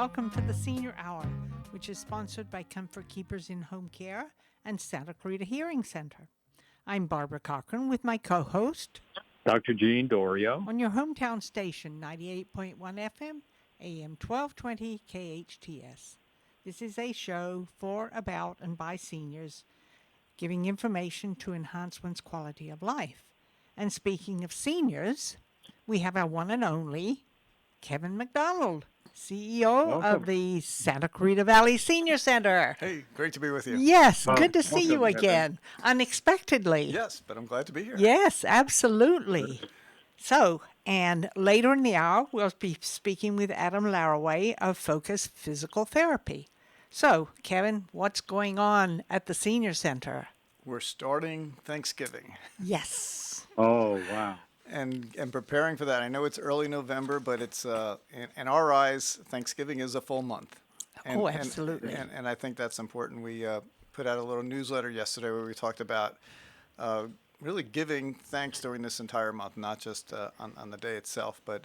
welcome to the Senior Hour, which is sponsored by Comfort Keepers in Home Care and Santa Clarita Hearing Center. I'm Barbara Cochran with my co-host, Dr. Gene Dorio. on your hometown station, 98.1 FM, AM 1220 KHTS. This is a show for, about, and by seniors, giving information to enhance one's quality of life. And speaking of seniors, we have our one and only Kevin McDonald, CEO of the Santa Clarita Valley Senior Center. Hey, great to be with you. Yes, good to see you welcome, again, unexpectedly. Yes, but I'm glad to be here. Yes, absolutely. So, and later in the hour, we'll be speaking with Adam Laraway of Focus Physical Therapy. So, Kevin, what's going on at the Senior Center? We're starting Thanksgiving Yes. Oh, wow. and preparing for that. I know it's early November, but it's in our eyes, Thanksgiving is a full month. Oh, absolutely. And I think that's important. We put out a little newsletter yesterday where we talked about really giving thanks during this entire month, not just on the day itself, but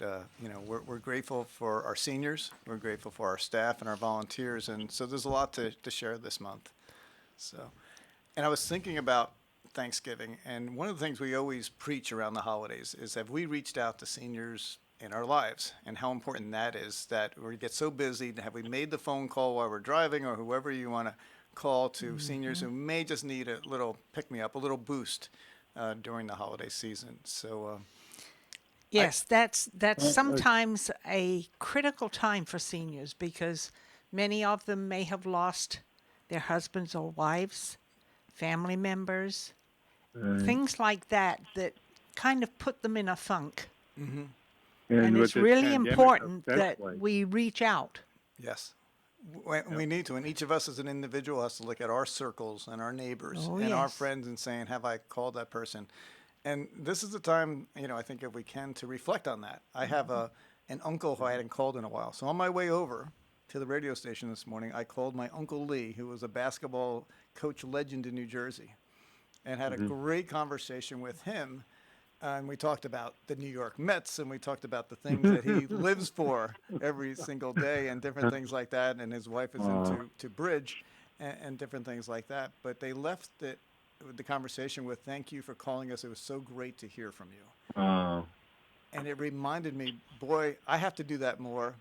we're grateful for our seniors, we're grateful for our staff and our volunteers, and so there's a lot to share this month. So, and I was thinking about Thanksgiving, and one of the things we always preach around the holidays is have we reached out to seniors in our lives and how important that is, that we get so busy, have we made the phone call while we're driving or whoever you want to call to seniors who may just need a little pick-me-up, a little boost during the holiday season. So Yes, that's sometimes a critical time for seniors because many of them may have lost their husbands or wives, family members, things like that kind of put them in a funk. mm-hmm. And with it's this really pandemic, important that especially. we reach out. Yes. We need to, and each of us as an individual has to look at our circles and our neighbors Oh, and our yes. friends and saying, have I called that person? And this is the time, I think if we can, to reflect on that. I have an uncle who I hadn't called in a while. So on my way over to the radio station this morning, I called my Uncle Lee, who was a basketball coach legend in New Jersey, and had a great conversation with him. And we talked about the New York Mets, and we talked about the things that he lives for every single day and different things like that. And his wife is into bridge and different things like that. But they left the conversation with, thank you for calling us. It was so great to hear from you. And it reminded me, boy, I have to do that more.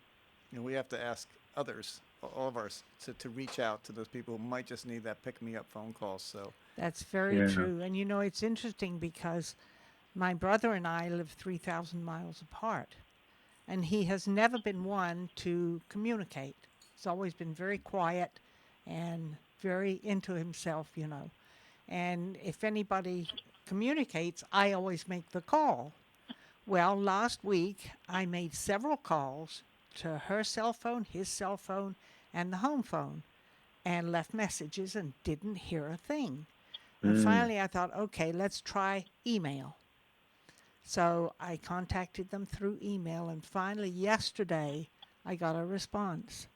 We have to ask others, all of us, to reach out to those people who might just need that pick-me-up phone call. So That's very true. And it's interesting because my brother and I live 3,000 miles apart, and he has never been one to communicate. He's always been very quiet and very into himself, And if anybody communicates, I always make the call. Well, last week I made several calls to her cell phone, his cell phone, and the home phone, and left messages and didn't hear a thing. And finally I thought, okay, let's try email. So I contacted them through email, and finally yesterday I got a response.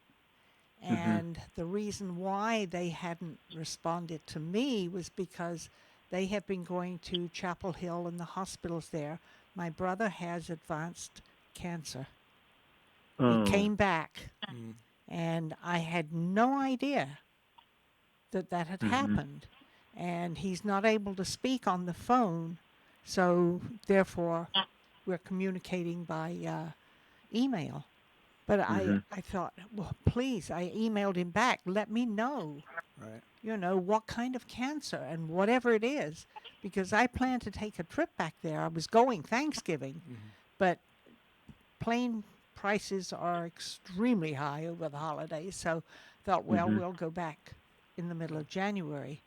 And the reason why they hadn't responded to me was because they have been going to Chapel Hill and the hospitals there. My brother has advanced cancer. He came back, and I had no idea that had happened. And he's not able to speak on the phone, so therefore we're communicating by email. But I thought, well, please, I emailed him back. Let me know, right. What kind of cancer and whatever it is, because I plan to take a trip back there. I was going Thanksgiving, but plane prices are extremely high over the holidays. So I thought, well, we'll go back in the middle of January.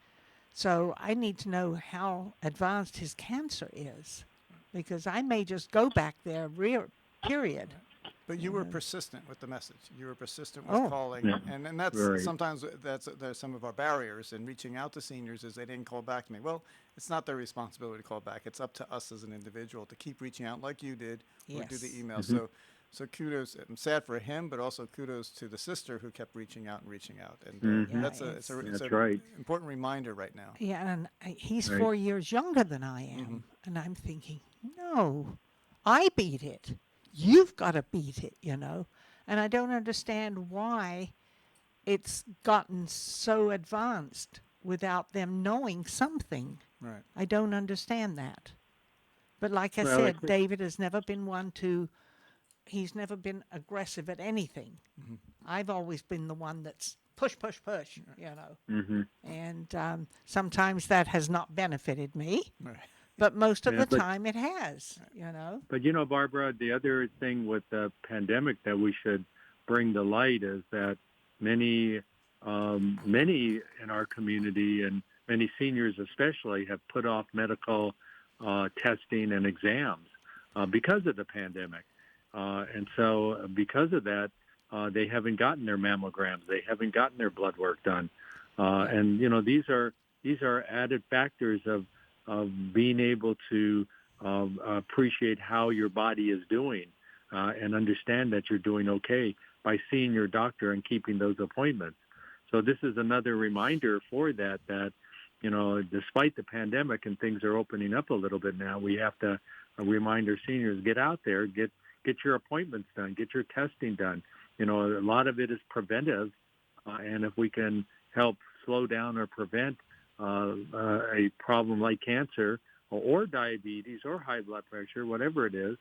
So I need to know how advanced his cancer is, because I may just go back there, period. But you were persistent with the message. You were persistent with calling, and that's sometimes there's some of our barriers in reaching out to seniors is they didn't call back to me. Well, it's not their responsibility to call back. It's up to us as an individual to keep reaching out like you did, or do the email. So kudos. I'm sad for him, but also kudos to the sister who kept reaching out. And that's an important reminder right now. Yeah, and he's 4 years younger than I am, and I'm thinking, no, I beat it. you've got to beat it, you know. And I don't understand why it's gotten so advanced without them knowing something. Right. I don't understand that. But like I Well, I said, think, David has never been one to, he's never been aggressive at anything. I've always been the one that's push, push, push, you know. hmm And sometimes that has not benefited me, Right. but most of yeah, the time it has, you know. but Barbara, the other thing with the pandemic that we should bring to light is that many, many in our community and many seniors especially have put off medical testing and exams because of the pandemic. And so because of that, they haven't gotten their mammograms. They haven't gotten their blood work done. And, these are added factors of being able to appreciate how your body is doing and understand that you're doing okay by seeing your doctor and keeping those appointments. So this is another reminder for that, despite the pandemic and things are opening up a little bit now, we have to remind our seniors, get out there, get your appointments done, get your testing done. A lot of it is preventive, and if we can help slow down or prevent a problem like cancer or diabetes or high blood pressure, whatever it is,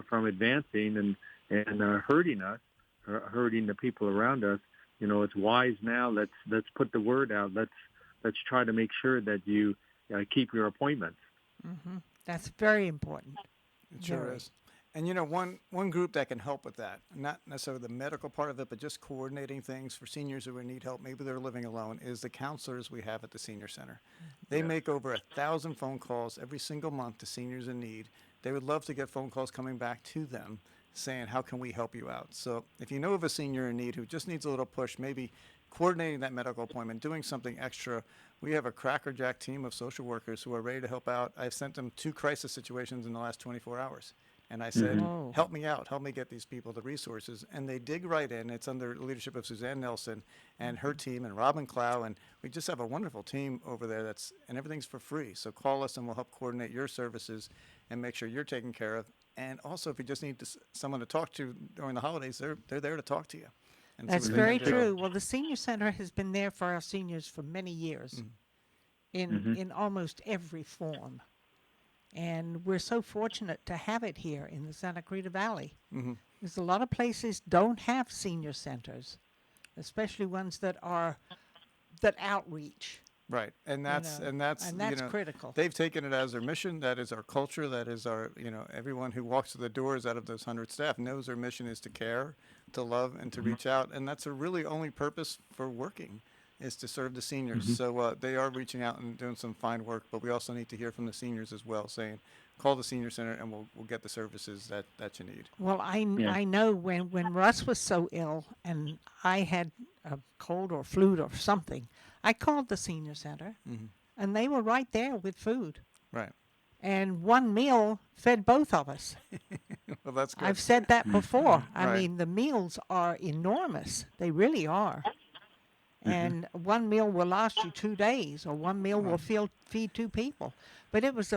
from advancing and hurting us, hurting the people around us, it's wise now. Let's put the word out. Let's try to make sure that you keep your appointments. That's very important. It sure Very. is. And one group that can help with that, not necessarily the medical part of it, but just coordinating things for seniors who need help, maybe they're living alone, is the counselors we have at the senior center. They make over 1,000 phone calls every single month to seniors in need. They would love to get phone calls coming back to them saying, how can we help you out? So if you know of a senior in need who just needs a little push, maybe coordinating that medical appointment, doing something extra, we have a crackerjack team of social workers who are ready to help out. I've sent them 2 crisis situations in the last 24 hours. And I said, Whoa. help me out, help me get these people the resources. And they dig right in. It's under the leadership of Suzanne Nelson and her team and Robin Clow. And we just have a wonderful team over there and everything's for free. So call us and we'll help coordinate your services and make sure you're taken care of. And also, if you just need someone to talk to during the holidays, they're there to talk to you. And see That's what they very can do. true. Well, the senior center has been there for our seniors for many years in almost every form. And we're so fortunate to have it here in the Santa Cruz Valley. Because a lot of places don't have senior centers, especially ones that outreach. Right, and that's know, and that's and that's critical. They've taken it as their mission. That is our culture. That is our everyone who walks through the doors out of those 100 staff knows their mission is to care, to love, and to reach out. And that's a really only purpose for working, is to serve the seniors. So they are reaching out and doing some fine work. But we also need to hear from the seniors as well, saying, call the senior center and we'll get the services that you need. Well, Yeah. I know when Russ was so ill and I had a cold or flu or something, I called the senior center, and they were right there with food. Right. And one meal fed both of us. Well, that's good. I've said that before. I Right. mean, the meals are enormous. They really are. And one meal will last you 2 days, or one meal will feed 2 people. But it was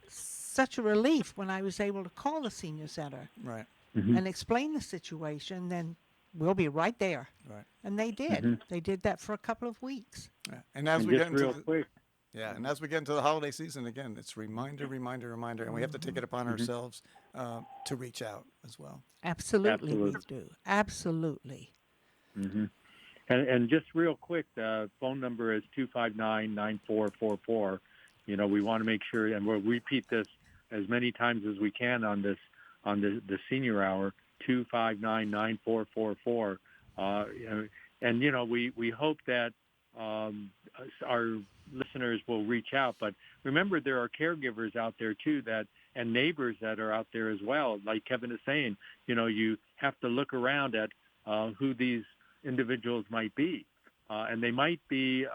such a relief when I was able to call the senior center Right. and explain the situation. Then we'll be right there. Right. And they did. They did that for a couple of weeks. Yeah. And as And we get just into real quick, and as we get into the holiday season again, it's reminder, and we have to take it upon ourselves to reach out as well. Absolutely, we Absolutely. do. Absolutely. and just real quick, the phone number is 259-9444. We want to make sure, and we'll repeat this as many times as we can on the senior hour, 259-9444. And we hope that our listeners will reach out. But remember, there are caregivers out there too and neighbors that are out there as well. Like Kevin is saying, you have to look around at who these individuals might be, and they might be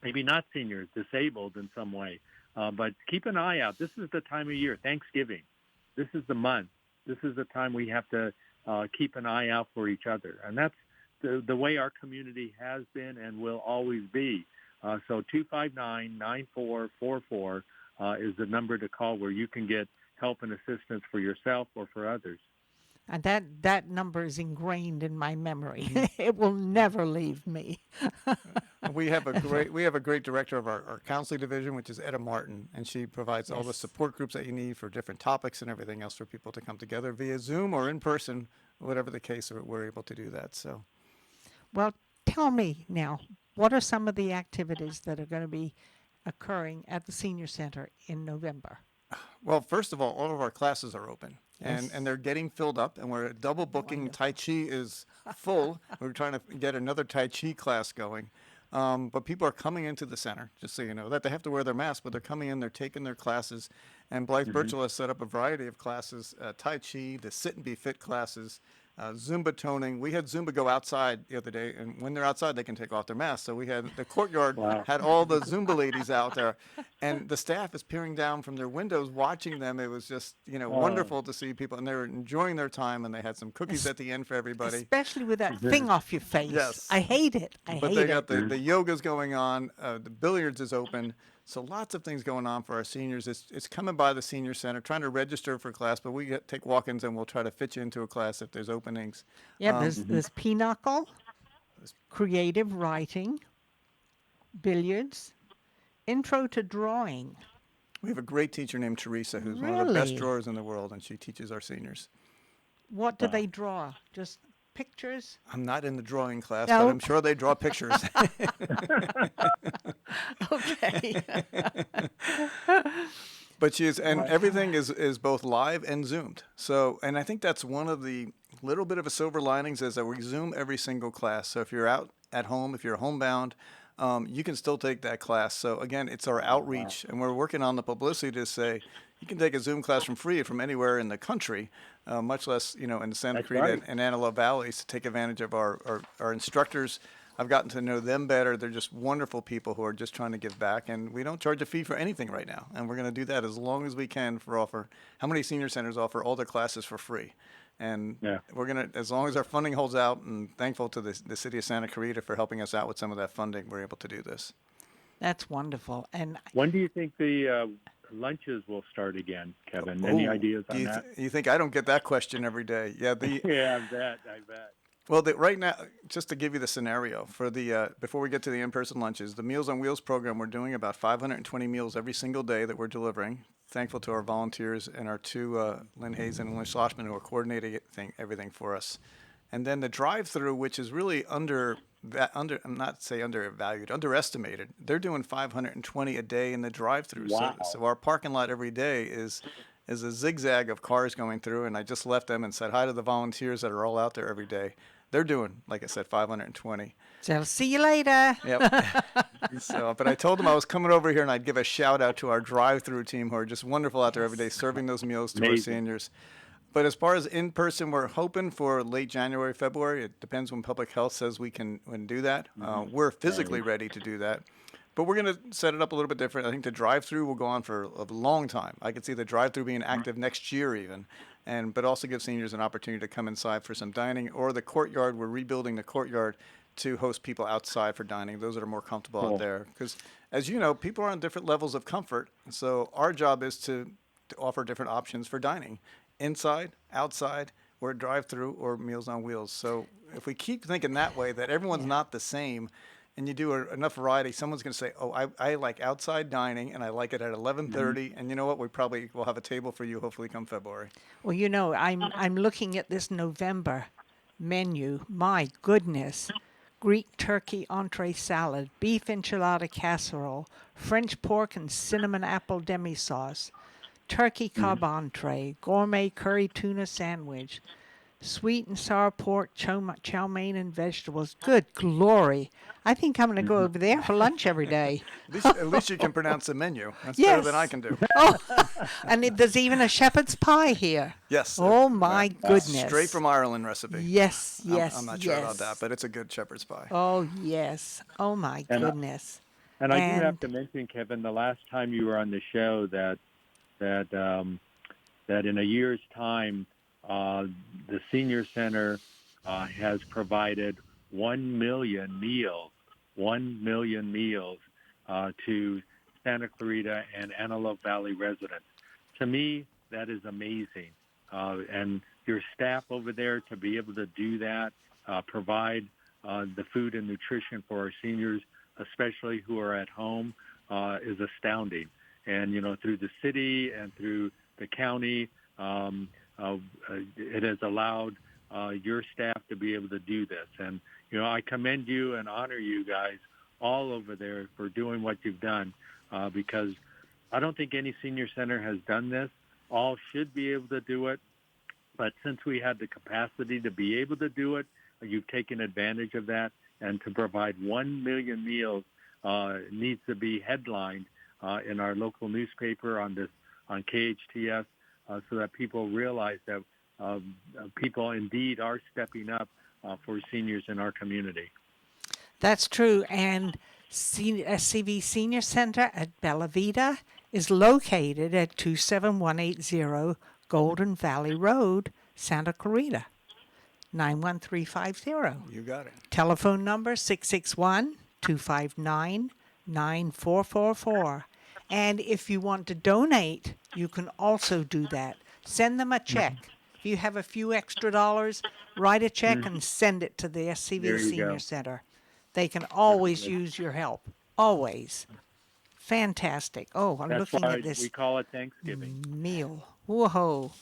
maybe not seniors, disabled in some way. But keep an eye out. This is the time of year, Thanksgiving. This is the month. This is the time we have to keep an eye out for each other. And that's the way our community has been and will always be. So 259-9444 is the number to call where you can get help and assistance for yourself or for others. And that number is ingrained in my memory. Mm-hmm. It will never leave me. We have a great director of our counseling division, which is Etta Martin, and she provides all the Yes. support groups that you need for different topics and everything else for people to come together via Zoom or in person, whatever the case. We're able to do that. So, Well, tell me now, what are some of the activities that are going to be occurring at the senior center in November? well, first of all of our classes are open. Yes. And they're getting filled up, and we're double booking. Wonderful. Tai Chi is full. We're trying to get another Tai Chi class going. But people are coming into the center, just so you know, that they have to wear their mask, but they're coming in, they're taking their classes. And Blythe Birchall has set up a variety of classes, Tai Chi, the Sit and Be Fit classes, Zumba toning. We had Zumba go outside the other day, and when they're outside, they can take off their masks. So we had the courtyard Wow. had all the Zumba ladies out there, and the staff is peering down from their windows watching them. It was just, wonderful to see people, and they were enjoying their time, and they had some cookies at the end for everybody. Especially with that thing off your face. Yes. I hate it. I But hate they it. got the yoga's going on, the billiards is open, so lots of things going on for our seniors. It's coming by the senior center, trying to register for class, but take walk-ins and we'll try to fit you into a class if there's openings. Yeah, there's pinochle, creative writing, billiards, intro to drawing. We have a great teacher named Teresa, who's one of the best Really? drawers in the world, and she teaches our seniors. What do they draw? Just pictures? I'm not in the drawing class, No. but I'm sure they draw pictures. Okay. But everything is both live and Zoomed. So, and I think that's one of the little bit of a silver linings is that we Zoom every single class. So if you're out at home, if you're homebound, you can still take that class. So again, it's our outreach, and we're working on the publicity to say you can take a Zoom class from free from anywhere in the country, much less in the Santa That's Clarita right. and Antelope Valleys to take advantage of our instructors. I've gotten to know them better. They're just wonderful people who are just trying to give back, and we don't charge a fee for anything right now. And we're going to do that as long as we can how many senior centers offer all their classes for free? And Yeah. we're going to, as long as our funding holds out, and thankful to the city of Santa Clarita for helping us out with some of that funding, we're able to do this. That's wonderful. And When do you think the lunches will start again, Kevin? Any Oh, ideas on that? You think I don't get that question every day? Yeah, Yeah, I bet. Well, right now, just to give you the scenario for before we get to the in-person lunches, the Meals on Wheels program, we're doing about 520 meals every single day that we're delivering. Thankful to our volunteers and our two, Lynn Hayes and Lynn Schlossman, who are coordinating everything for us. And then the drive-through, which is really underestimated. They're doing 520 a day in the drive-through. Wow. So our parking lot every day is a zigzag of cars going through, and I just left them and said hi to the volunteers that are all out there every day. They're doing, like I said, 520. so I'll see you later. Yep. But I told them I was coming over here, and I'd give a shout out to our drive-through team, who are just wonderful out there every day, serving those meals to our Amazing. seniors. But as far as in person, we're hoping for late January, February. It depends when public health says we can do that. We're physically ready to do that. But we're going to set it up a little bit different. I think the drive-through will go on for a long time. I could see the drive-through being active next year even, but also give seniors an opportunity to come inside for some dining. Or the courtyard, we're rebuilding the courtyard to host people outside for dining, those that are more comfortable Cool. out there. Because, as you know, people are on different levels of comfort. So our job is to offer different options for dining, inside, outside, or drive-through, or Meals on Wheels. So if we keep thinking that way, that everyone's not the same, and you do enough variety, someone's going to say, oh, I like outside dining, and I like it at 11:30, and you know what? We probably will have a table for you hopefully come February. Well, I'm looking at this November menu. My goodness. Greek turkey entree salad, beef enchilada casserole, French pork and cinnamon apple demi sauce, turkey cob entree, gourmet curry tuna sandwich, sweet and sour pork, chow mein and vegetables. Good glory. I think I'm going to go over there for lunch every day. At least you can pronounce the menu. That's better than I Yes. can do. Oh, and there's even a shepherd's pie here. Yes. Oh, my goodness. Straight from Ireland recipe. Yes, yes, I'm not sure about yes. that, but it's a good shepherd's pie. Oh, yes. Oh, my And, goodness. And I do have to mention, Kevin, the last time you were on the show that in a year's time, the Senior Center has provided 1 million meals to Santa Clarita and Antelope Valley residents. To me, that is amazing. And your staff over there to be able to do that, provide the food and nutrition for our seniors, especially who are at home, is astounding. And, through the city and through the county, it has allowed your staff to be able to do this. And, I commend you and honor you guys all over there for doing what you've done, because I don't think any senior center has done this. All should be able to do it. But since we had the capacity to be able to do it, you've taken advantage of that. And to provide 1 million meals needs to be headlined in our local newspaper on KHTS, so that people realize that people indeed are stepping up for seniors in our community. That's true. And SCV Senior Center at Bella Vita is located at 27180 Golden Valley Road, Santa Clarita, 91350. You got it. Telephone number 661-259-9444. And if you want to donate, you can also do that. Send them a check. If you have a few extra dollars, write a check and send it to the SCV Senior Center. They can always use your help. Always. Fantastic. Oh, I'm That's looking why at this we call it Thanksgiving. meal. Whoa.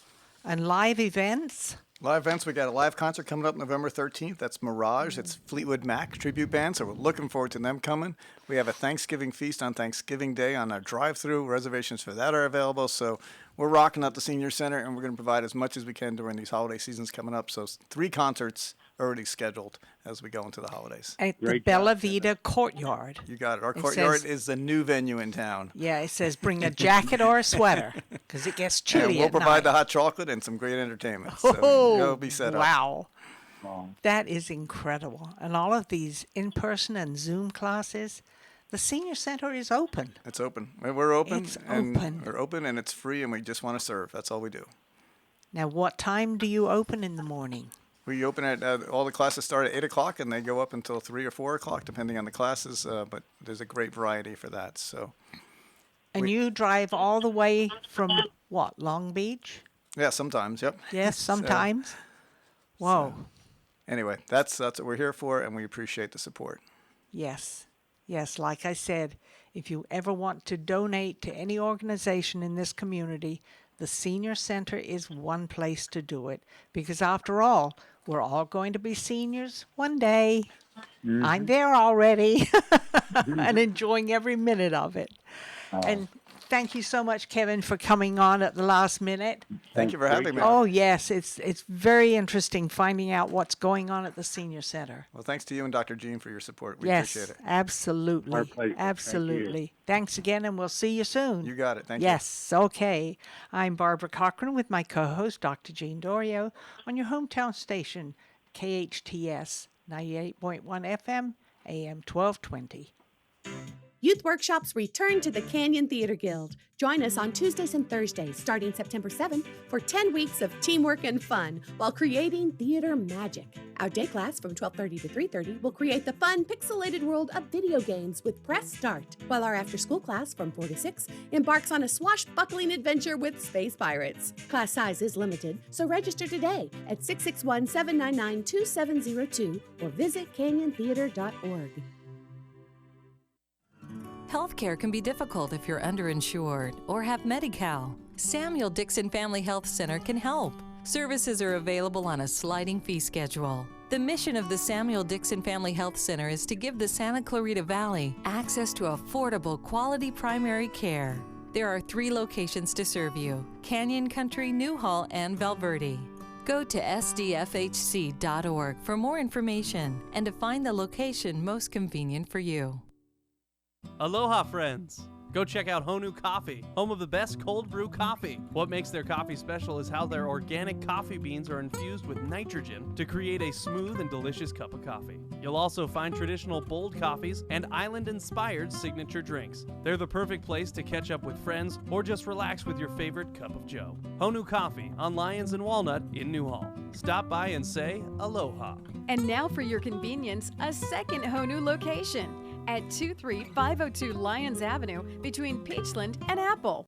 And live events? Live events, we got a live concert coming up November 13th. That's Mirage. It's Fleetwood Mac tribute band, so we're looking forward to them coming. We have a Thanksgiving feast on Thanksgiving Day on our drive-through. Reservations for that are available. So we're rocking up the Senior Center, and we're going to provide as much as we can during these holiday seasons coming up. So 3 concerts already scheduled as we go into the holidays. At the Great Bella job. Vita Courtyard. You got it. Our It courtyard says- is the new venue in town. Yeah, it says bring a jacket or a sweater because it gets And chilly we'll at provide the night. hot chocolate and some great entertainment. So Oh, you'll be set up. wow. Wow. That is incredible. And all of these in-person and Zoom classes, the Senior Center is open. It's open. We're open. It's and open. We're open, and it's free, and we just want to serve. That's all we do. Now, what time do you open in the morning? We open at all the classes start at 8 o'clock, and they go up until 3 or 4 o'clock, depending on the classes. But there's a great variety for that. So, And you drive all the way from what, Long Beach? yeah, sometimes. Yep. Yes, sometimes. Whoa. Anyway, that's what we're here for, and we appreciate the support. Yes. Yes, like I said, if you ever want to donate to any organization in this community, the Senior Center is one place to do it. Because after all, we're all going to be seniors one day. I'm there already and enjoying every minute of it. And thank you so much, Kevin, for coming on at the last minute. Thank you for having me. Oh, yes, it's very interesting finding out what's going on at the Senior Center. Well, thanks to you and Dr. Jean for your support. We Yes, appreciate it. absolutely. Our pleasure. Thank you. Absolutely. Thanks again, and we'll see you soon. You got it. Thank you. Yes, okay. I'm Barbara Cochran with my co-host, Dr. Jean Dorio, on your hometown station, KHTS 98.1 FM, AM 1220. Youth workshops return to the Canyon Theater Guild. Join us on Tuesdays and Thursdays starting September 7th for 10 weeks of teamwork and fun while creating theater magic. Our day class from 12:30 to 3:30 will create the fun, pixelated world of video games with Press Start, while our after-school class from 4 to 6 embarks on a swashbuckling adventure with space pirates. Class size is limited, so register today at 661-799-2702 or visit canyontheater.org. Healthcare can be difficult if you're underinsured or have Medi-Cal. Samuel Dixon Family Health Center can help. Services are available on a sliding fee schedule. The mission of the Samuel Dixon Family Health Center is to give the Santa Clarita Valley access to affordable, quality primary care. There are 3 locations to serve you: Canyon Country, Newhall, and Valverde. Go to sdfhc.org for more information and to find the location most convenient for you. Aloha, friends! Go check out Honu Coffee, home of the best cold brew coffee. What makes their coffee special is how their organic coffee beans are infused with nitrogen to create a smooth and delicious cup of coffee. You'll also find traditional bold coffees and island-inspired signature drinks. They're the perfect place to catch up with friends or just relax with your favorite cup of joe. Honu Coffee on Lyons and Walnut in Newhall. Stop by and say aloha. And now for your convenience, a second Honu location at 23502 Lyons Avenue between Peachland and Apple.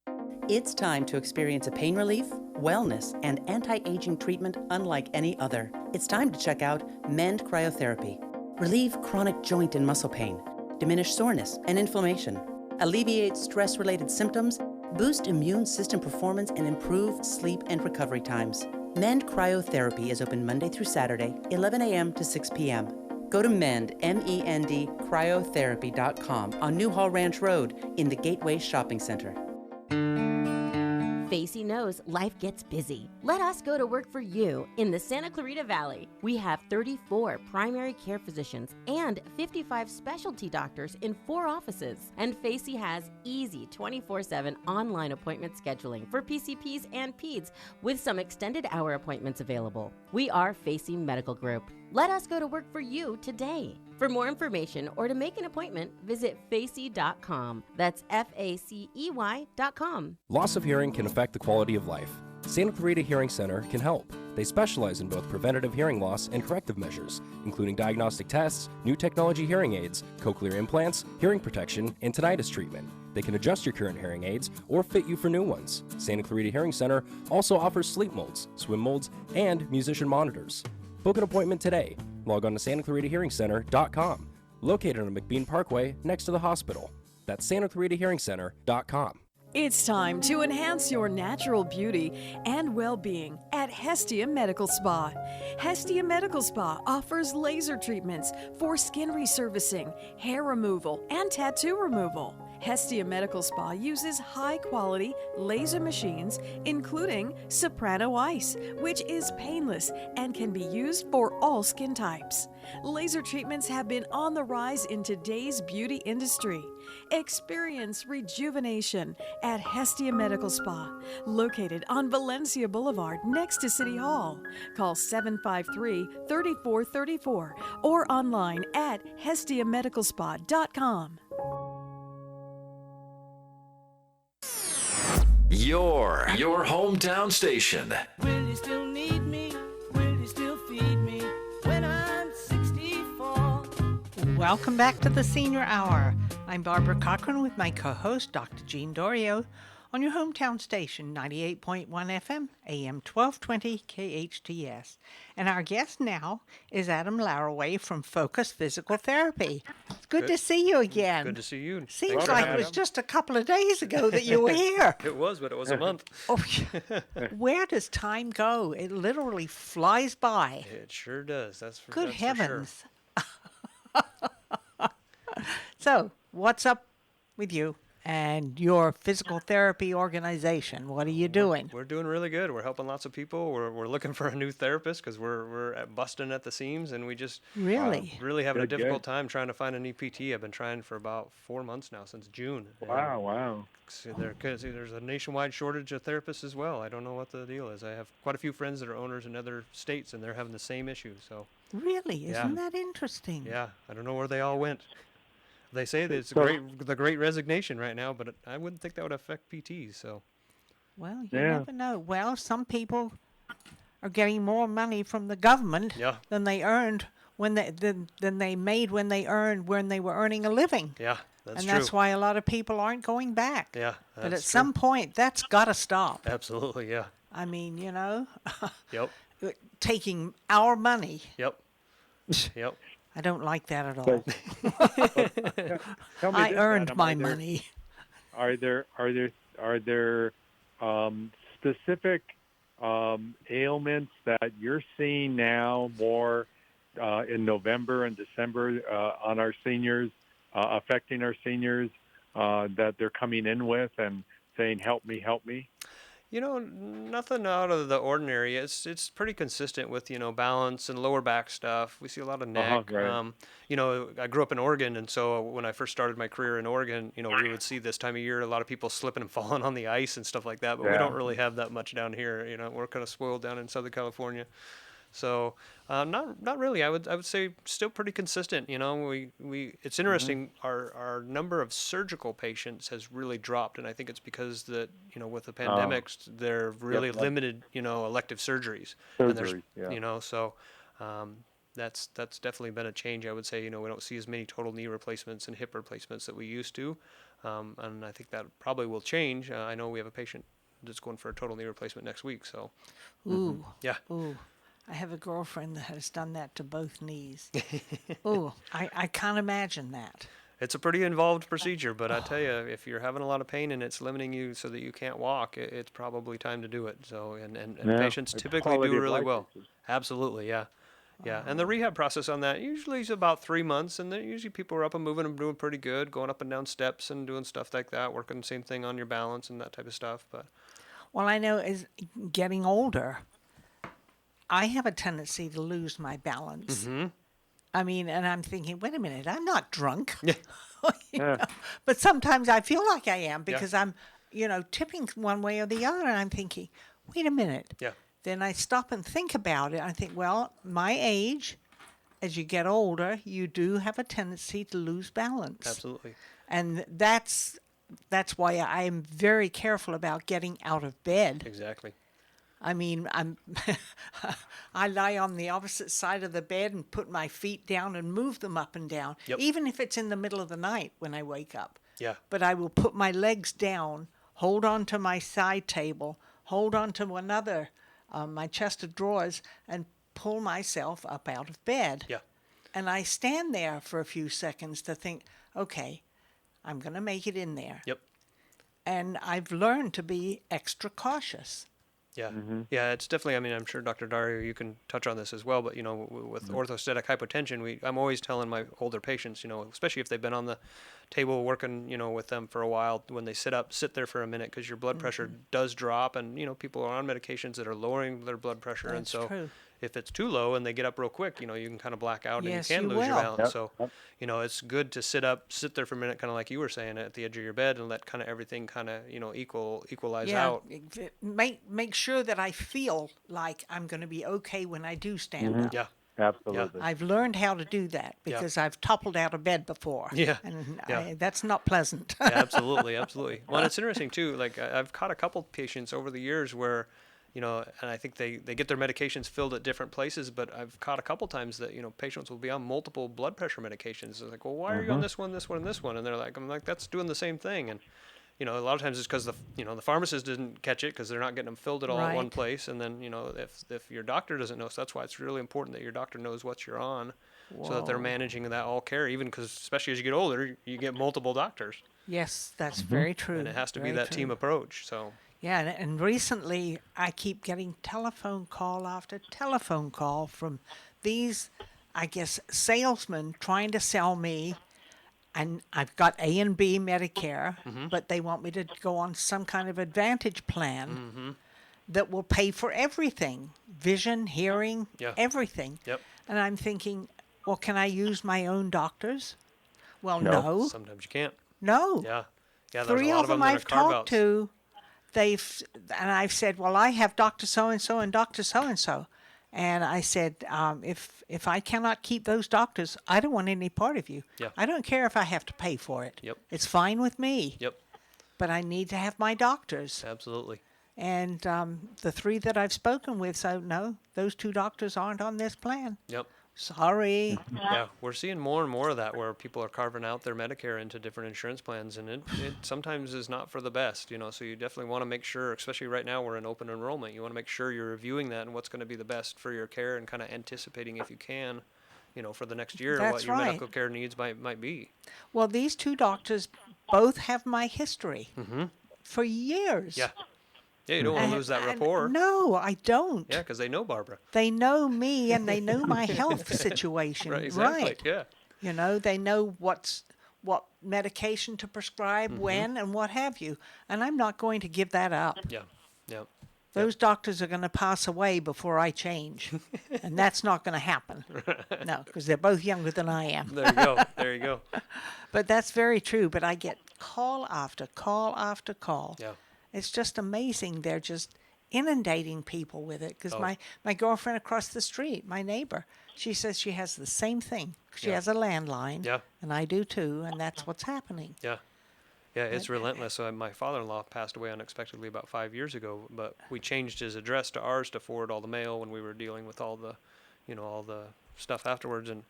It's time to experience a pain relief, wellness, and anti-aging treatment unlike any other. It's time to check out Mend Cryotherapy. Relieve chronic joint and muscle pain, diminish soreness and inflammation, alleviate stress-related symptoms, boost immune system performance, and improve sleep and recovery times. Mend Cryotherapy is open Monday through Saturday, 11 a.m. to 6 p.m. Go to Mend, M-E-N-D, cryotherapy.com on Newhall Ranch Road in the Gateway Shopping Center. Facey knows life gets busy. Let us go to work for you in the Santa Clarita Valley. We have 34 primary care physicians and 55 specialty doctors in 4 offices. And Facey has easy 24/7 online appointment scheduling for PCPs and PEDS with some extended hour appointments available. We are Facey Medical Group. Let us go to work for you today. For more information or to make an appointment, visit facey.com. That's FACEY.com. Loss of hearing can affect the quality of life. Santa Clarita Hearing Center can help. They specialize in both preventative hearing loss and corrective measures, including diagnostic tests, new technology hearing aids, cochlear implants, hearing protection, and tinnitus treatment. They can adjust your current hearing aids or fit you for new ones. Santa Clarita Hearing Center also offers sleep molds, swim molds, and musician monitors. Book an appointment today. Log on to SantaClaritaHearingCenter.com, located on McBean Parkway next to the hospital. That's SantaClaritaHearingCenter.com. It's time to enhance your natural beauty and well-being at Hestia Medical Spa. Hestia Medical Spa offers laser treatments for skin resurfacing, hair removal, and tattoo removal. Hestia Medical Spa uses high-quality laser machines, including Soprano Ice, which is painless and can be used for all skin types. Laser treatments have been on the rise in today's beauty industry. Experience rejuvenation at Hestia Medical Spa, located on Valencia Boulevard next to City Hall. Call 753-3434 or online at hestiamedicalspa.com. Your hometown station. Will you still need me? Will you still feed me when I'm 64? Welcome back to the Senior Hour. I'm Barbara Cochran with my co-host, Dr. Jean Doreo, on your hometown station, 98.1 FM, AM 1220 KHTS. And our guest now is Adam Laraway from Focus Physical Therapy. It's good to see you again. Good to see you. Seems like it was just a couple of days ago that you were here. It was, but it was a month. Oh, where does time go? It literally flies by. It sure does. That's for Good that's heavens. For sure. So, what's up with you and your physical therapy organization? What are you doing? We're doing really good. We're helping lots of people. We're looking for a new therapist because we're busting at the seams, and we just Really having a Good, difficult good. time trying to find an EPT. I've been trying for about 4 months now, since June. Wow. So there's a nationwide shortage of therapists as well. I don't know what the deal is. I have quite a few friends that are owners in other states, and they're having the same issue. So Really? Isn't that interesting? yeah, I don't know where they all went. They say that it's the great resignation right now, but I wouldn't think that would affect PTs. So, Well, you never know. Well, some people are getting more money from the government than they earned when than they made when they were earning a living. yeah, that's and true. that's why a lot of people aren't going back. Yeah, But at that's some point, that's got to stop. Absolutely, yeah. I mean, Yep. taking our money. Yep. Yep. I don't like that at all. Tell me I this, earned Adam, my money. Are there specific ailments that you're seeing now more in November and December on our seniors, affecting our seniors that they're coming in with and saying, "Help me, help me"? Nothing out of the ordinary. It's pretty consistent with, balance and lower back stuff. We see a lot of neck. Right. I grew up in Oregon, and so when I first started my career in Oregon, we would see this time of year a lot of people slipping and falling on the ice and stuff like that, but we don't really have that much down here. We're kind of spoiled down in Southern California. So not really. I would say still pretty consistent. It's interesting. Our number of surgical patients has really dropped, and I think it's because that with the pandemics they're really limited. Elective surgeries. And there's, Surgery, yeah. So that's definitely been a change. I would say, we don't see as many total knee replacements and hip replacements that we used to, and I think that probably will change. I know we have a patient that's going for a total knee replacement next week. So, Ooh. yeah. Ooh. I have a girlfriend that has done that to both knees. Ooh, I can't imagine that. It's a pretty involved procedure, but I tell you, if you're having a lot of pain and it's limiting you so that you can't walk, it's probably time to do it. So, and patients it's typically quality do of really life well. issues. Absolutely, yeah. Yeah, and the rehab process on that usually is about 3 months, and then usually people are up and moving and doing pretty good, going up and down steps and doing stuff like that, working the same thing on your balance and that type of stuff. But Well, I know as getting older, I have a tendency to lose my balance. I mean, and I'm thinking, wait a minute, I'm not drunk. Yeah. You know? But sometimes I feel like I am because Yeah. I'm, tipping one way or the other, and I'm thinking, wait a minute. Yeah. Then I stop and think about it. I think, well, my age, as you get older, you do have a tendency to lose balance. absolutely. And that's why I am very careful about getting out of bed. Exactly. I mean, I lie on the opposite side of the bed and put my feet down and move them up and down, Yep. even if it's in the middle of the night when I wake up. Yeah. But I will put my legs down, hold on to my side table, hold on to another, my chest of drawers, and pull myself up out of bed. Yeah. And I stand there for a few seconds to think, okay, I'm going to make it in there. Yep. And I've learned to be extra cautious. Yeah, yeah, it's definitely. I mean, I'm sure Dr. Dario, you can touch on this as well. But with orthostatic hypotension, I'm always telling my older patients, especially if they've been on the table working, with them for a while, when they sit up, sit there for a minute because your blood pressure does drop, and people are on medications that are lowering their blood pressure, and That's so true. if it's too low and they get up real quick, you can kind of black out Yes, and you you can lose your will. balance. So, it's good to sit there for a minute, kind of like you were saying, at the edge of your bed, and let kind of everything kind of equalize out. Make sure that I feel like I'm going to be okay when I do stand up. Yeah. Absolutely. I've learned how to do that because I've toppled out of bed before. Yeah. And Yeah. that's not pleasant. Yeah, absolutely, absolutely. Well, and it's interesting too. Like I've caught a couple patients over the years where, and I think they get their medications filled at different places, but I've caught a couple times that, patients will be on multiple blood pressure medications. It's like, well, why are you on this one, and this one? And they're like, I'm like, that's doing the same thing. And, a lot of times it's because the pharmacist didn't catch it because they're not getting them filled at all at one Right. place. And then, if your doctor doesn't know, so that's why it's really important that your doctor knows what you're on so that they're Whoa. managing that all care, even because especially as you get older, you get multiple doctors. Yes, that's very true. And it has to be very that true. team approach. So, Yeah, and recently I keep getting telephone call after telephone call from these, I guess, salesmen trying to sell me. And I've got A and B Medicare, but they want me to go on some kind of advantage plan that will pay for everything, vision, hearing, Yeah. everything. Yep. And I'm thinking, well, can I use my own doctors? Well, No. no. sometimes you can't. No. Yeah. Yeah, there's Three a lot of of them them that I've are carve-outs. talked to, and I've said, well, I have Dr. So-and-so and Dr. So-and-so. And I said, if I cannot keep those doctors, I don't want any part of you. Yeah. I don't care if I have to pay for it. Yep. It's fine with me. Yep. But I need to have my doctors. Absolutely. And the three that I've spoken with, so no, those two doctors aren't on this plan. Yep. Sorry. Yeah, we're seeing more and more of that where people are carving out their Medicare into different insurance plans, and it sometimes is not for the best, so you definitely want to make sure, especially right now we're in open enrollment, you want to make sure you're reviewing that and what's going to be the best for your care and kind of anticipating if you can, for the next year That's what your right. medical care needs might be. Well, these two doctors both have my history for years. Yeah. Yeah, you don't want to lose that rapport. No, I don't. Yeah, because they know Barbara. They know me and they know my health situation. Right, exactly. Right. Yeah. They know what medication to prescribe, when, and what have you. And I'm not going to give that up. Yeah. Yeah. Those doctors are going to pass away before I change. And that's not going to happen. No, because they're both younger than I am. There you go. There you go. But that's very true. But I get call after call after call. Yeah. It's just amazing. They're just inundating people with it. Because my girlfriend across the street, my neighbor, she says she has the same thing. She has a landline. Yeah. And I do too. And that's what's happening. Yeah. Yeah, it's relentless. So my father-in-law passed away unexpectedly about 5 years ago, but we changed his address to ours to forward all the mail when we were dealing with all the, all the stuff afterwards, and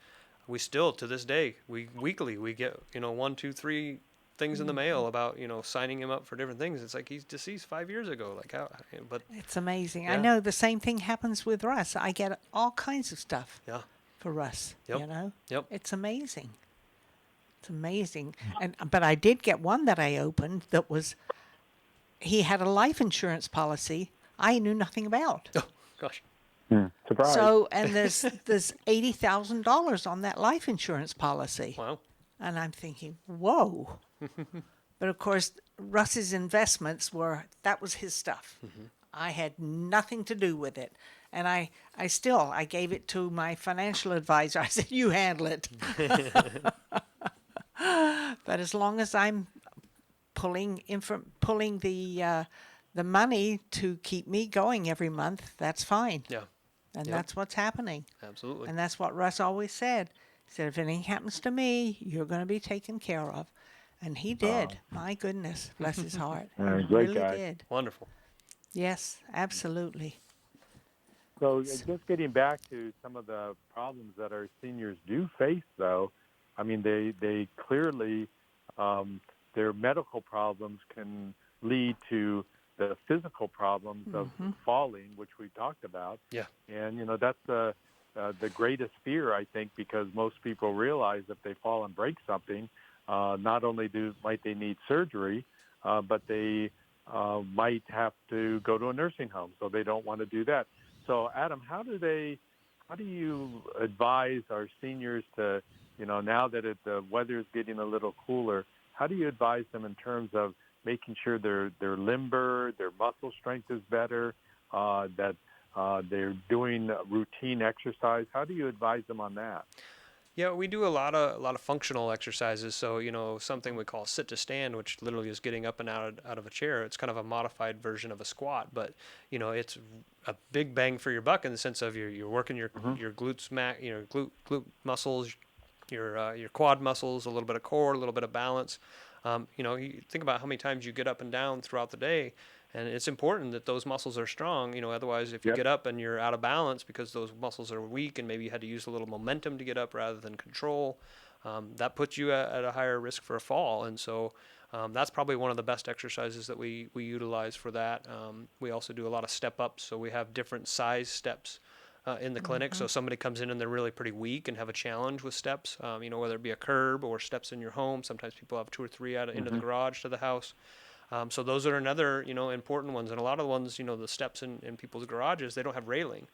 we still to this day weekly we get 1, 2, 3 things in the mail about signing him up for different things. It's like he's deceased 5 years ago. Like how? But It's amazing. Yeah. I know the same thing happens with Russ. I get all kinds of stuff yeah, for Russ. Yep. Yep. It's amazing. It's amazing. But I did get one that I opened that was, he had a life insurance policy I knew nothing about. Oh gosh. Surprise. So, and there's $80,000 on that life insurance policy. Wow. And I'm thinking, whoa. But of course, Russ's investments that was his stuff. I had nothing to do with it. And I gave it to my financial advisor. I said, you handle it. But as long as I'm pulling the money to keep me going every month, that's fine. Yeah. And Yep. that's what's happening. Absolutely. And that's what Russ always said. He said, if anything happens to me, you're going to be taken care of. And he did. My goodness, bless his heart. He Great really guy. did. Wonderful. Yes, absolutely. So just getting back to some of the problems that our seniors do face, though, I mean, they clearly, their medical problems can lead to the physical problems of falling, which we talked about. Yeah. And, that's the greatest fear, I think, because most people realize if they fall and break something, not only might they need surgery, but they might have to go to a nursing home, so they don't want to do that. So, Adam, how do you advise our seniors to, now that the weather is getting a little cooler, how do you advise them in terms of making sure they're limber, their muscle strength is better, that they're doing routine exercise? How do you advise them on that? Yeah, we do a lot of functional exercises. So, something we call sit to stand, which literally is getting up and out of a chair. It's kind of a modified version of a squat, but it's a big bang for your buck in the sense of you're working your glutes, glute muscles, your quad muscles, a little bit of core, a little bit of balance. You think about how many times you get up and down throughout the day. And it's important that those muscles are strong, otherwise if you get up and you're out of balance because those muscles are weak and maybe you had to use a little momentum to get up rather than control, that puts you at a higher risk for a fall. And so that's probably one of the best exercises that we utilize for that. We also do a lot of step ups, so we have different size steps in the clinic. So somebody comes in and they're really pretty weak and have a challenge with steps, whether it be a curb or steps in your home. Sometimes people have 2 or 3 into the garage to the house. So those are another, important ones. And a lot of the ones, the steps in people's garages, they don't have railing.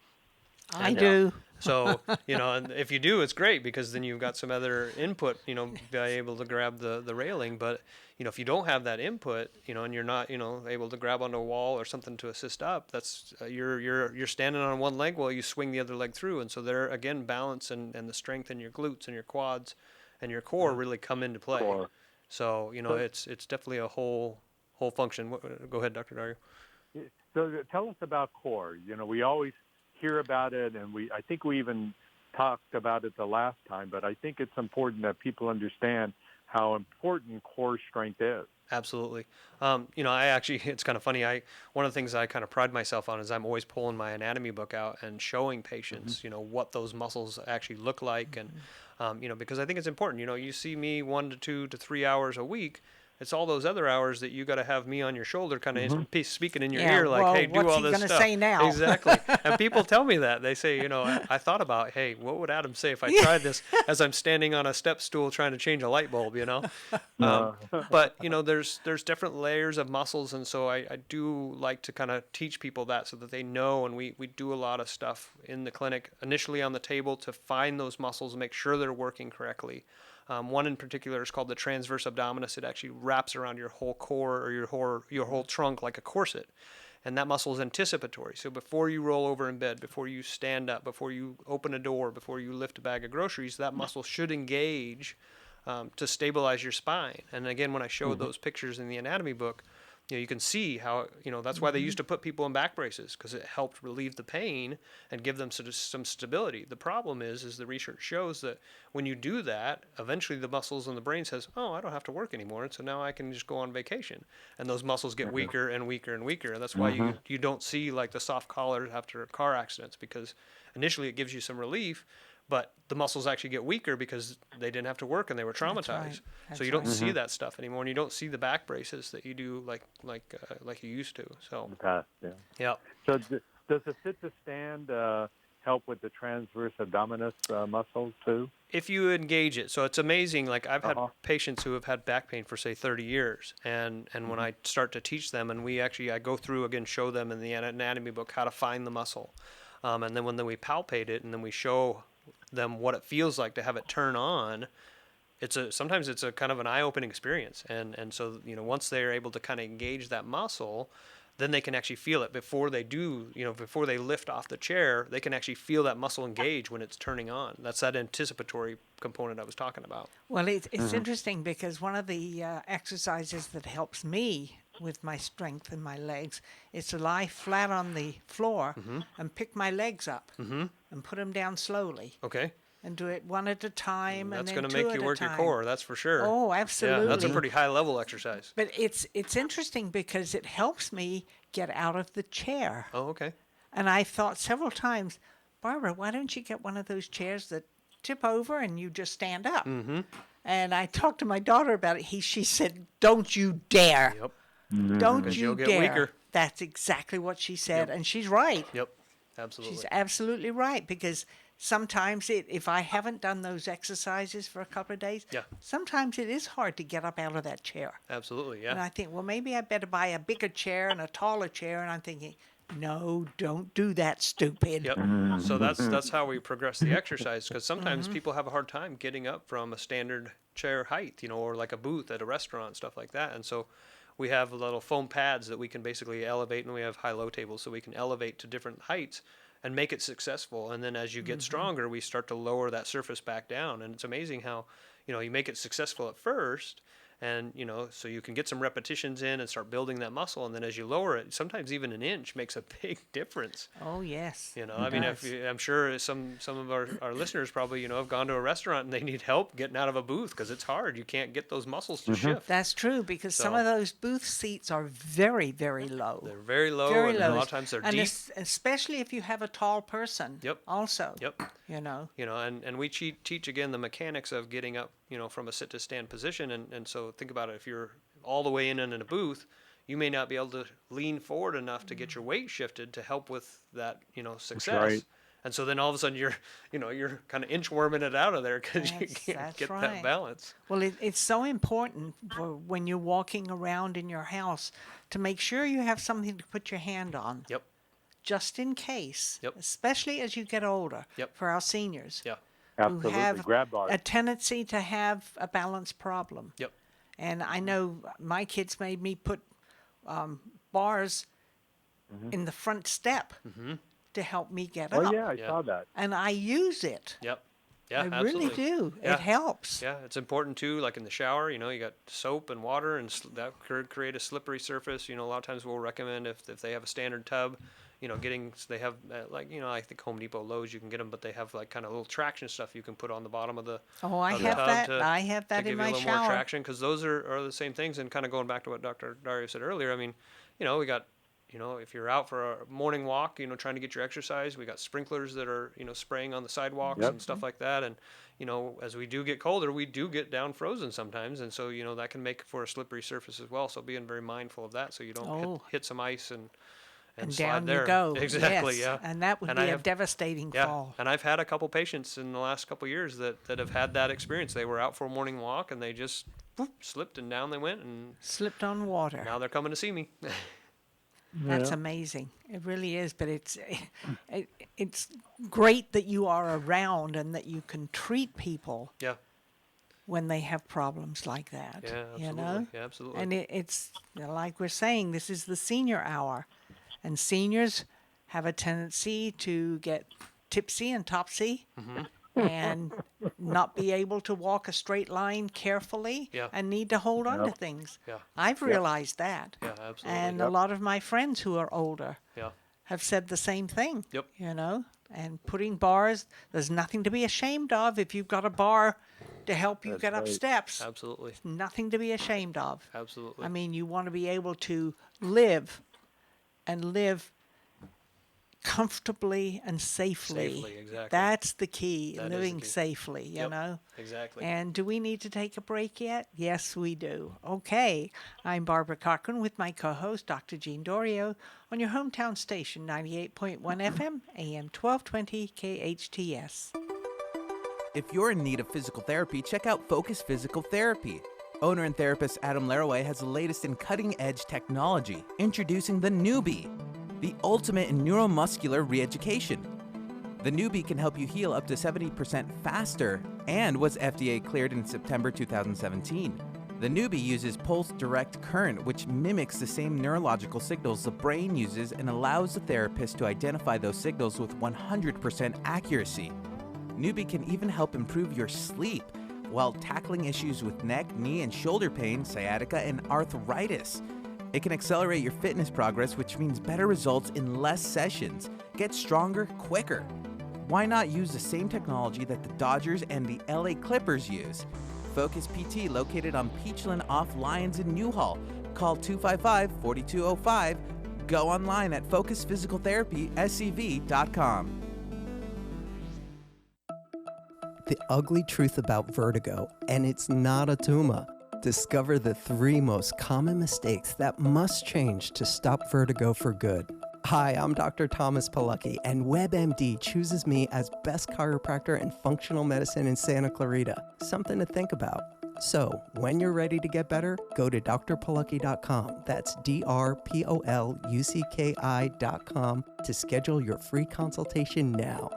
I do. So, and if you do, it's great because then you've got some other input, be able to grab the railing. But, if you don't have that input, and you're not, able to grab onto a wall or something to assist up, that's you're standing on one leg while you swing the other leg through. And so there, again, balance and the strength in your glutes and your quads and your core really come into play. So, it's definitely a whole function. Go ahead, Dr. Dario. So tell us about core. We always hear about it, and I think we even talked about it the last time, but I think it's important that people understand how important core strength is. Absolutely. I actually, it's kind of funny. One of the things I kind of pride myself on is I'm always pulling my anatomy book out and showing patients, what those muscles actually look like. And, because I think it's important, you see me 1 to 2 to 3 hours a week. It's all those other hours that you got to have me on your shoulder, kind of speaking in your ear, like, hey, do all this stuff. What's he gonna say now? Exactly. And people tell me that. They say, I thought about, hey, what would Adam say if I tried this as I'm standing on a step stool trying to change a light bulb, But, there's different layers of muscles. And so I do like to kind of teach people that so that they know. And we do a lot of stuff in the clinic, initially on the table to find those muscles and make sure they're working correctly. One in particular is called the transverse abdominis. It actually wraps around your whole core or your whole trunk like a corset. And that muscle is anticipatory. So before you roll over in bed, before you stand up, before you open a door, before you lift a bag of groceries, that muscle should engage to stabilize your spine. And again, when I showed those pictures in the anatomy book, you can see how, that's why they used to put people in back braces, because it helped relieve the pain and give them some stability. The problem is the research shows that when you do that, eventually the muscles in the brain says, oh, I don't have to work anymore, and so now I can just go on vacation. And those muscles get weaker and weaker and weaker. And that's why you don't see like the soft collars after car accidents, because initially it gives you some relief, but the muscles actually get weaker because they didn't have to work and they were traumatized. right. So you That's don't see that stuff anymore, and you don't see the back braces that you do like you used to. So In the past, yeah. yeah. So does the sit to stand help with the transverse abdominis muscles too? If you engage it. So it's amazing. Like I've had patients who have had back pain for say 30 years, and when I start to teach them, and I go through again, show them in the anatomy book how to find the muscle, and then when we palpate it, and then we show them what it feels like to have it turn on. Sometimes it's a kind of an eye-opening experience, and so once they're able to kind of engage that muscle, then they can actually feel it before they lift off the chair. They can actually feel that muscle engage when it's turning on. That's that anticipatory component I was talking about. Well, it's interesting because one of the exercises that helps me with my strength in my legs is to lie flat on the floor and pick my legs up and put them down slowly. Okay. And do it one at a time, and that's then going to two make at you a work your time. core, that's for sure. Oh, absolutely. Yeah, that's a pretty high level exercise. But it's interesting because it helps me get out of the chair. Oh, okay. And I thought several times, Barbara, why don't you get one of those chairs that tip over and you just stand up? Mm-hmm. And I talked to my daughter about it. She said, "Don't you dare! Yep. Don't Because you you'll get dare!" weaker. That's exactly what she said, and she's right. Yep. Absolutely. She's absolutely right, because sometimes if I haven't done those exercises for a couple of days, sometimes it is hard to get up out of that chair. Absolutely, yeah. And I think, well, maybe I better buy a bigger chair and a taller chair. And I'm thinking, no, don't do that, stupid. Yep. So that's how we progress the exercise, because sometimes people have a hard time getting up from a standard chair height, or like a booth at a restaurant, stuff like that. And so we have little foam pads that we can basically elevate, and we have high-low tables so we can elevate to different heights and make it successful. And then as you get stronger, we start to lower that surface back down. And it's amazing how, you make it successful at first, and, so you can get some repetitions in and start building that muscle. And then as you lower it, sometimes even an inch makes a big difference. Oh, yes. I mean, I'm sure some of our listeners probably, have gone to a restaurant and they need help getting out of a booth because it's hard. You can't get those muscles to shift. That's true, because some of those booth seats are very, very low. They're very low, Very and low. a lot of times they're deep. Especially if you have a tall person. Yep. Also. Yep. And we teach again the mechanics of getting up, from a sit to stand position. And so think about it. If you're all the way in a booth, you may not be able to lean forward enough to get your weight shifted to help with that, success. That's right. And so then all of a sudden you're kind of inchworming it out of there because you can't get that balance. Well, it's so important for when you're walking around in your house to make sure you have something to put your hand on. Yep. Just in case. Yep. Especially as you get older. Yep. For our seniors. Yeah. Absolutely. Who have Grab bars. a tendency to have a balance problem. Yep. And I know my kids made me put bars in the front step to help me get up. Oh, yeah, I saw that. And I use it. Yep. Yeah, I absolutely. really do. Yeah. It helps. Yeah, it's important too. Like in the shower, you got soap and water, and that could create a slippery surface. A lot of times we'll recommend if they have a standard tub, they have I think Home Depot, Lowe's, you can get them, but they have like kind of little traction stuff you can put on the bottom of the. Oh, I of have the tub that. to, I have that to in give my you a little shower. more traction, because those are the same things. And kind of going back to what Dr. Dario said earlier, I mean, we got. If you're out for a morning walk, trying to get your exercise, we got sprinklers that are, spraying on the sidewalks and stuff like that. And, as we do get colder, we do get down frozen sometimes. And so, that can make for a slippery surface as well. So being very mindful of that so you don't hit some ice and slide down there. you go. Exactly, yes. yeah. And that would be a devastating fall. And I've had a couple patients in the last couple of years that have had that experience. They were out for a morning walk and they just slipped and down they went. And slipped on water. Now they're coming to see me. That's amazing. It really is. But it's great that you are around and that you can treat people when they have problems like that. Yeah, absolutely. Yeah, absolutely. And it's like we're saying, this is the senior hour. And seniors have a tendency to get tipsy and topsy and not be able to walk a straight line carefully and need to hold on to things. Yeah. I've realized that. Yeah, absolutely. And a lot of my friends who are older Yeah. have said the same thing. Yep. And putting bars, there's nothing to be ashamed of if you've got a bar to help you get up steps. Absolutely. Nothing to be ashamed of. Absolutely. I mean, you want to be able to live comfortably and safely. Safely, exactly. That's the key, That is the living key. safely, you Yep, know? exactly. And do we need to take a break yet? Yes, we do. Okay. I'm Barbara Cochran with my co-host, Dr. Jean Dorio, on your hometown station, 98.1 FM, AM 1220 KHTS. If you're in need of physical therapy, check out Focus Physical Therapy. Owner and therapist Adam Laraway has the latest in cutting-edge technology, introducing the Newbie, the ultimate in neuromuscular re-education. The Newbie can help you heal up to 70% faster and was FDA cleared in September 2017. The Newbie uses pulse direct current, which mimics the same neurological signals the brain uses and allows the therapist to identify those signals with 100% accuracy. Newbie can even help improve your sleep while tackling issues with neck, knee, and shoulder pain, sciatica, and arthritis. It can accelerate your fitness progress, which means better results in less sessions. Get stronger quicker. Why not use the same technology that the Dodgers and the LA Clippers use? Focus PT, located on Peachland off Lyons in Newhall. Call 255-4205. Go online at focusphysicaltherapyscv.com. The ugly truth about vertigo, and it's not a tumor. Discover the 3 most common mistakes that must change to stop vertigo for good. Hi, I'm Dr. Thomas Pilecki, and WebMD chooses me as best chiropractor in functional medicine in Santa Clarita. Something to think about. So, when you're ready to get better, go to drpilecki.com. That's drpolucki.com to schedule your free consultation now.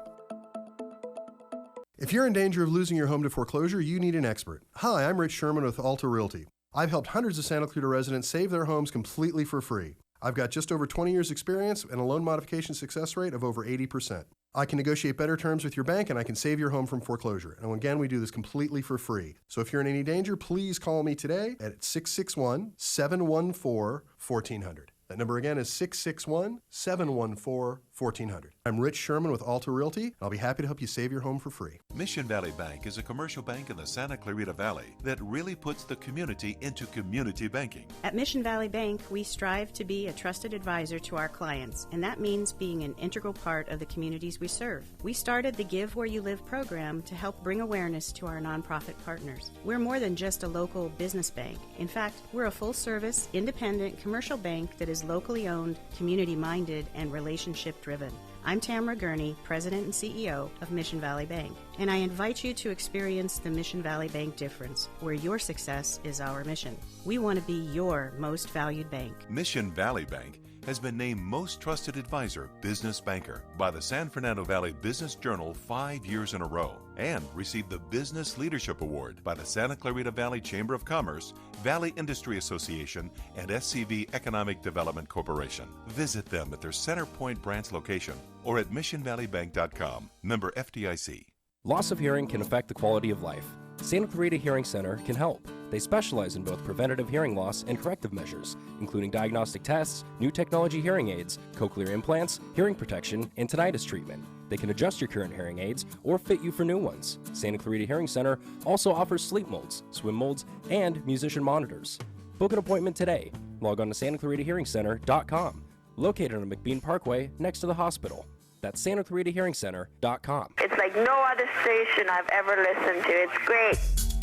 If you're in danger of losing your home to foreclosure, you need an expert. Hi, I'm Rich Sherman with Alta Realty. I've helped hundreds of Santa Clarita residents save their homes completely for free. I've got just over 20 years experience and a loan modification success rate of over 80%. I can negotiate better terms with your bank and I can save your home from foreclosure. And again, we do this completely for free. So if you're in any danger, please call me today at 661-714-1400. That number again is 661-714-1400. I'm Rich Sherman with Alta Realty, and I'll be happy to help you save your home for free. Mission Valley Bank is a commercial bank in the Santa Clarita Valley that really puts the community into community banking. At Mission Valley Bank, we strive to be a trusted advisor to our clients, and that means being an integral part of the communities we serve. We started the Give Where You Live program to help bring awareness to our nonprofit partners. We're more than just a local business bank. In fact, we're a full-service, independent commercial bank that is locally owned, community-minded, and relationship-driven. I'm Tamara Gurney, President and CEO of Mission Valley Bank, and I invite you to experience the Mission Valley Bank difference, where your success is our mission. We want to be your most valued bank. Mission Valley Bank has been named Most Trusted Advisor Business Banker by the San Fernando Valley Business Journal 5 years in a row and received the Business Leadership Award by the Santa Clarita Valley Chamber of Commerce, Valley Industry Association, and SCV Economic Development Corporation. Visit them at their Center Point branch location or at missionvalleybank.com. Member FDIC. Loss of hearing can affect the quality of life. Santa Clarita Hearing Center can help. They specialize in both preventative hearing loss and corrective measures, including diagnostic tests, new technology hearing aids, cochlear implants, hearing protection, and tinnitus treatment. They can adjust your current hearing aids or fit you for new ones. Santa Clarita Hearing Center also offers sleep molds, swim molds, and musician monitors. Book an appointment today. Log on to SantaClaritaHearingCenter.com, located on McBean Parkway next to the hospital. That's SantaClaritaHearingCenter.com. It's like no other station I've ever listened to. It's great.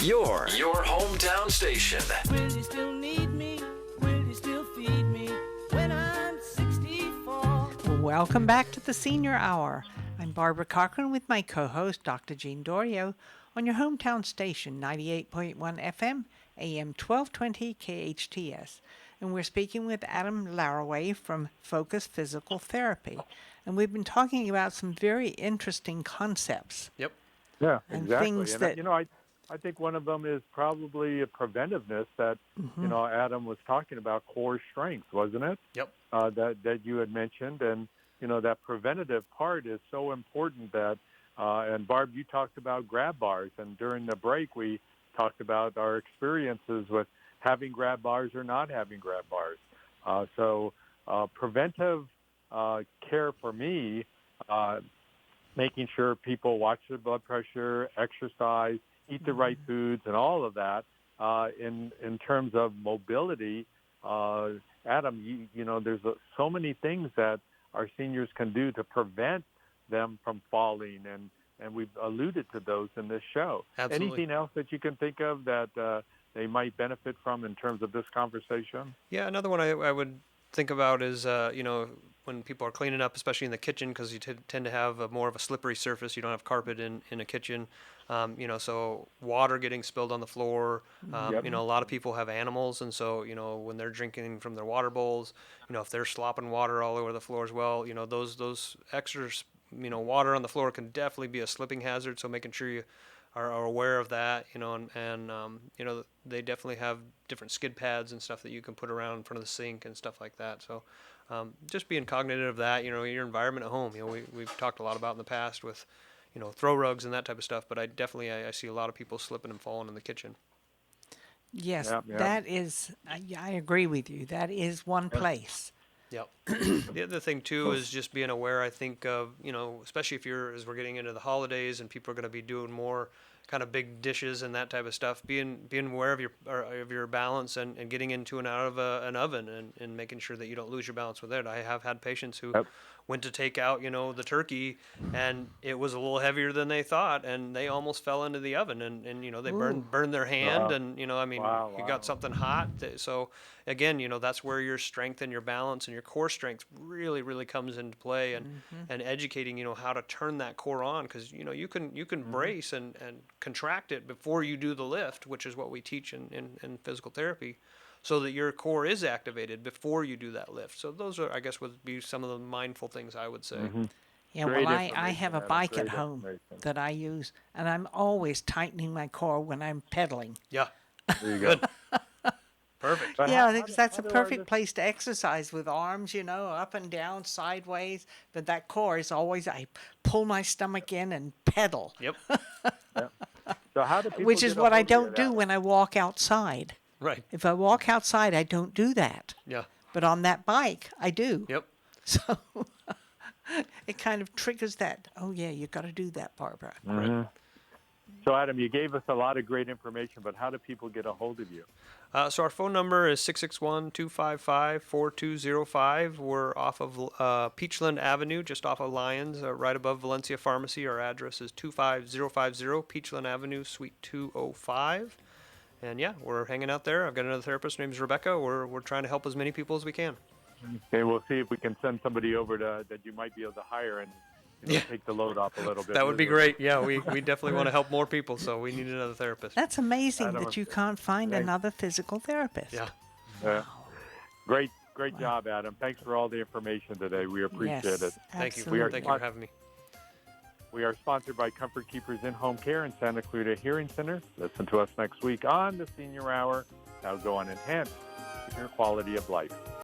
Your hometown station. Will you still need me? Will you still feed me when I'm 64? Welcome back to the Senior Hour. I'm Barbara Cochran with my co-host, Dr. Jean Dorio, on your hometown station, 98.1 FM, AM 1220 KHTS. And we're speaking with Adam Laraway from Focus Physical Therapy. And we've been talking about some very interesting concepts. Yep. Yeah, And exactly. things And, that- you know, I think one of them is probably a preventiveness that, you know, Adam was talking about, core strength, wasn't it? Yep. That you had mentioned. And, you know, that preventative part is so important that, and Barb, you talked about grab bars. And during the break, we talked about our experiences with having grab bars or not having grab bars. So preventive care for me, making sure people watch their blood pressure, exercise, eat the right foods, and all of that. In terms of mobility, Adam, you know, there's so many things that our seniors can do to prevent them from falling, and we've alluded to those in this show. Absolutely. Anything else that you can think of that they might benefit from in terms of this conversation? Yeah, another one I would think about is, when people are cleaning up, especially in the kitchen, because you tend to have more of a slippery surface. You don't have carpet in a kitchen. So water getting spilled on the floor. Yep. A lot of people have animals, and so, when they're drinking from their water bowls, if they're slopping water all over the floor as well, those extra, water on the floor can definitely be a slipping hazard. So making sure you are aware of that, and they definitely have different skid pads and stuff that you can put around in front of the sink and stuff like that. So just being cognizant of that, your environment at home. We've talked a lot about in the past with, throw rugs and that type of stuff, but I see a lot of people slipping and falling in the kitchen. Yes, Yep, yep. that is, I agree with you. That is one place. Yep. The other thing too is just being aware, I think, of, especially as we're getting into the holidays and people are going to be doing more kind of big dishes and that type of stuff, being aware of your balance and getting into and out of an oven and making sure that you don't lose your balance with it. I have had patients who went to take out, the turkey, and it was a little heavier than they thought, and they almost fell into the oven, and they burned their hand, Wow. and you Wow. got something hot. So again, that's where your strength and your balance and your core strength really, really comes into play, and educating, how to turn that core on, because you can brace and contract it before you do the lift, which is what we teach in physical therapy, so that your core is activated before you do that lift. So those are, I guess, would be some of the mindful things I would say. Mm-hmm. Yeah, Great well, I information, have a Adam. bike Great at home information. that I use, and I'm always tightening my core when I'm pedaling. Yeah. There you go. Perfect. But Yeah, how- I think how do- that's how a do our perfect place to exercise with arms, up and down, sideways. But that core is always, I pull my stomach in and pedal, Yep. So how do people which is get a what I hold of you, don't do Adam? when I walk outside. Right. If I walk outside, I don't do that. Yeah. But on that bike, I do. Yep. So it kind of triggers that. Oh, yeah, you got to do that, Barbara. Mhm. So, Adam, you gave us a lot of great information, but how do people get a hold of you? So our phone number is 661-255-4205. We're off of Peachland Avenue, just off of Lyons, right above Valencia Pharmacy. Our address is 25050 Peachland Avenue, Suite 205. And yeah, we're hanging out there. I've got another therapist. Her name's Rebecca. We're trying to help as many people as we can. Okay, we'll see if we can send somebody over that you might be able to hire and take the load off a little bit. That would be great. Yeah, we definitely want to help more people, so we need another therapist. That's amazing Adam, that you can't find thanks. another physical therapist. Yeah. Great job, Adam. Thanks for all the information today. We appreciate Yes, it. Thank you. absolutely. Thank you for having me. We are sponsored by Comfort Keepers In-Home Care and Santa Clarita Hearing Center. Listen to us next week on the Senior Hour. Now go on and enhance your quality of life.